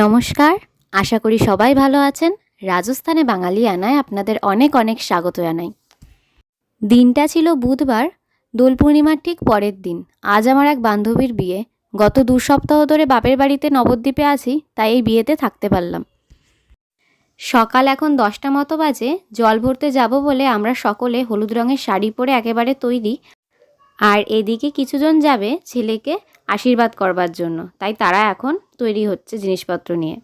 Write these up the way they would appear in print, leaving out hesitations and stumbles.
নমস্কার, আশা করি সবাই ভালো আছেন। রাজস্থানে বাঙালিয়ানায় আপনাদের অনেক অনেক স্বাগত জানাই। দিনটা ছিল বুধবার, দোল পূর্ণিমার ঠিক পরের দিন। আজ আমার এক বান্ধবীর বিয়ে। গত 2 সপ্তাহ ধরে বাপের বাড়িতে নবদ্বীপে আছি, তাই এই বিয়েতে থাকতে পারলাম। সকাল এখন 10টা মতো বাজে। জল ভরতে যাব বলে আমরা সকলে হলুদ রঙের শাড়ি পরে একেবারে তৈরি। আর এদিকে কিছুজন যাবে ছেলেকে আশীর্বাদ করবার জন্য, তাই তারা এখন তৈরি হচ্ছে জিনিসপত্র নিয়ে।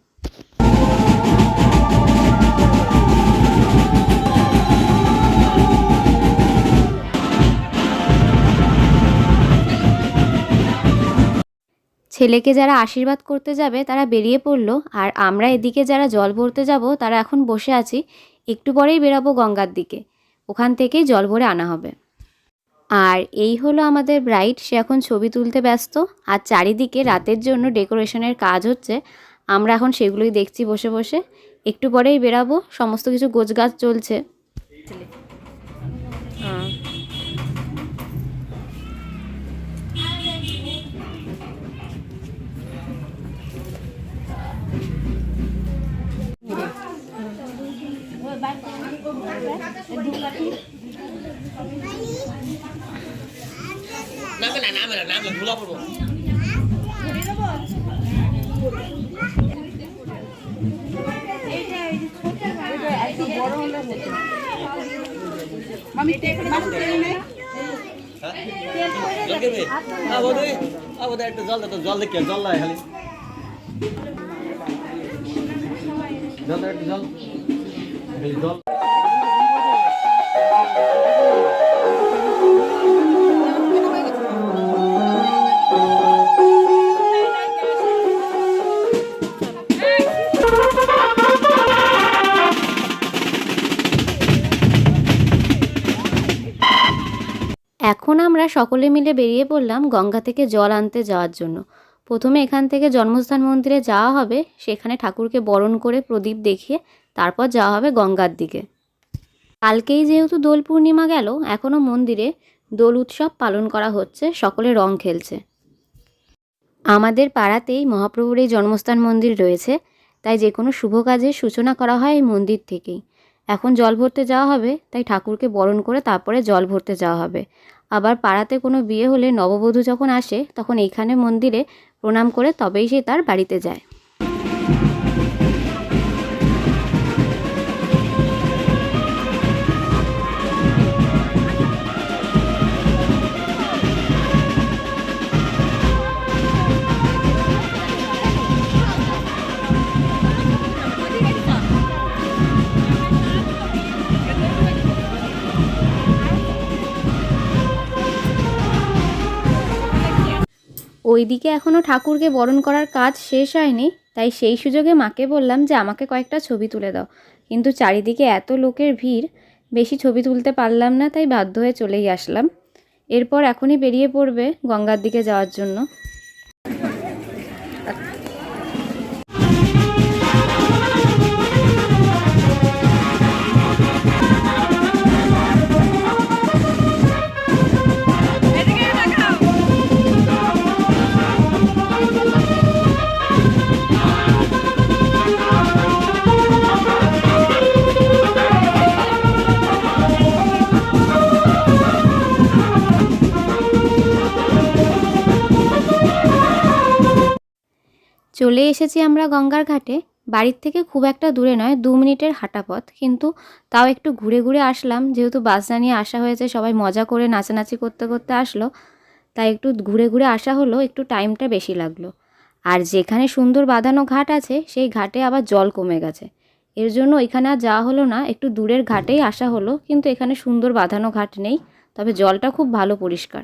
ছেলেকে যারা আশীর্বাদ করতে যাবে তারা বেরিয়ে পড়লো, আর আমরা এদিকে যারা জল ভরতে যাব তারা এখন বসে আছি। একটু পরেই বেরাবো গঙ্গার দিকে, ওখান থেকেই জল ভরে আনা হবে। আর এই হলো আমাদের ব্রাইড, সে এখন ছবি তুলতে ব্যস্ত। আর চারিদিকে রাতের জন্য ডেকোরেশনের কাজ হচ্ছে, আমরা এখন সেগুলোই দেখছি বসে বসে। একটু পরেই বেরাবো, সমস্ত কিছু গোছগাছ চলছে। জল দেখে জল খালি জল একটু জল জল। এখন আমরা সকলে মিলে বেরিয়ে পড়লাম গঙ্গা থেকে জল আনতে যাওয়ার জন্য। প্রথমে এখান থেকে জন্মস্থান মন্দিরে যাওয়া হবে, সেখানে ঠাকুরকে বরণ করে প্রদীপ দেখিয়ে তারপর যাওয়া হবে গঙ্গার দিকে। কালকেই যেহেতু দোল পূর্ণিমা গেল, এখনও মন্দিরে দোল উৎসব পালন করা হচ্ছে, সকলে রং খেলছে। আমাদের পাড়াতেই মহাপ্রভুর এই জন্মস্থান মন্দির রয়েছে, তাই যে কোনো শুভ কাজের সূচনা করা হয় এই মন্দির থেকেই। এখন জল ভরতে যাওয়া হবে, তাই ঠাকুরকে বরণ করে তারপরে জল ভরতে যাওয়া হবে। আবার পাড়াতে কোনো বিয়ে হলে নববধূ যখন আসে তখন এইখানে মন্দিরে প্রণাম করে তবেই সে তার বাড়িতে যায়। ওইদিকে এখনও ঠাকুরকে বরণ করার কাজ শেষ হয়নি, তাই সেই সুযোগে মাকে বললাম যে আমাকে কয়েকটা ছবি তুলে দাও। কিন্তু চারিদিকে এত লোকের ভিড়, বেশি ছবি তুলতে পারলাম না, তাই বাধ্য হয়ে চলেই আসলাম। এরপর এখনই বেরিয়ে পড়বে গঙ্গার দিকে যাওয়ার জন্য। চলে এসেছি আমরা গঙ্গার ঘাটে। বাড়ির থেকে খুব একটা দূরে নয়, 2 মিনিটের হাঁটা পথ, কিন্তু তাও একটু ঘুরে ঘুরে আসলাম। যেহেতু বাসনা নিয়ে আসা হয়েছে, সবাই মজা করে নাচানাচি করতে করতে আসলো, তাই একটু ঘুরে ঘুরে আসা হলো, একটু টাইমটা বেশি লাগলো। আর যেখানে সুন্দর বাঁধানো ঘাট আছে সেই ঘাটে আবার জল কমে গেছে, এর জন্য এখানে আর যাওয়া হলো না। একটু দূরের ঘাটেই আসা হলো, কিন্তু এখানে সুন্দর বাঁধানো ঘাট নেই, তবে জলটা খুব ভালো পরিষ্কার।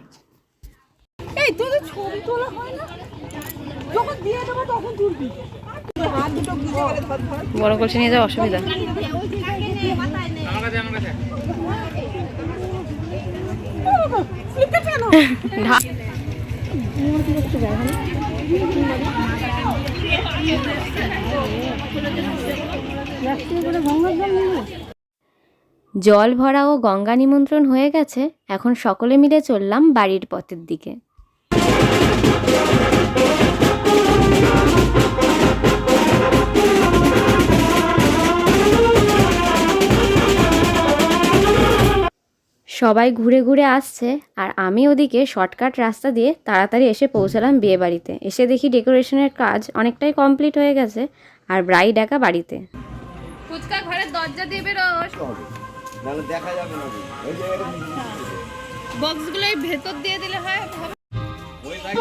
এই তোদের ছবি তোলা হয় না, যখন দিয়ে দেবো তখন তুলবি। হাত দুটো ভিজে গেলে ধর ধর বড় কলসি নিয়ে যাওয়া অসুবিধা। জল ভরা ও গঙ্গা নিমন্ত্রণ হয়ে গেছে, এখন সকলে মিলে চললাম বাড়ির পথের দিকে। সবাই ঘুরে ঘুরে আসছে আর আমি ওদিকে শর্টকাট রাস্তা দিয়ে তাড়াতাড়ি এসে পৌঁছালাম বিয়েবাড়িতে। এসে দেখি ডেকোরেশনের কাজ অনেকটাই কমপ্লিট হয়ে গেছে আর ব্রাইড একা বাড়িতে। ফুচকা ঘরের দরজা দিয়ে বেরোস, নাহলে দেখা যাবে না। ওই জায়গাটা বক্সগুলো এই ভেতর দিয়ে দিলে হয়। ওই রাইট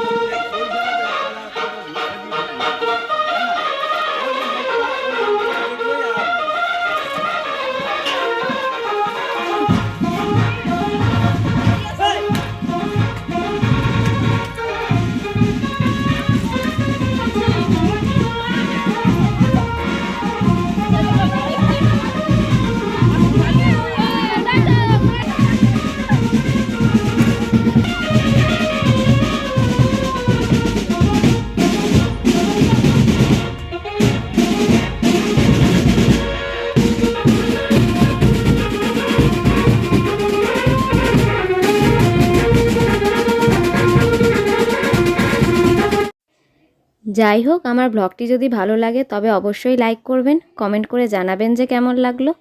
যাই হোক, আমার ব্লগটি যদি ভালো লাগে তবে অবশ্যই লাইক করবেন, কমেন্ট করে জানাবেন যে কেমন লাগলো।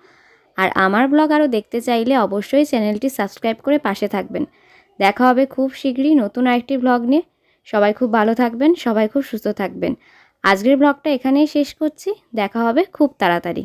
আর আমার ব্লগ আরও দেখতে চাইলে অবশ্যই চ্যানেলটি সাবস্ক্রাইব করে পাশে থাকবেন। দেখা হবে খুব শীঘ্রই নতুন আরেকটি ব্লগ নিয়ে। সবাই খুব ভালো থাকবেন, সবাই খুব সুস্থ থাকবেন। আজকের ব্লগটা এখানেই শেষ করছি, দেখা হবে খুব তাড়াতাড়ি।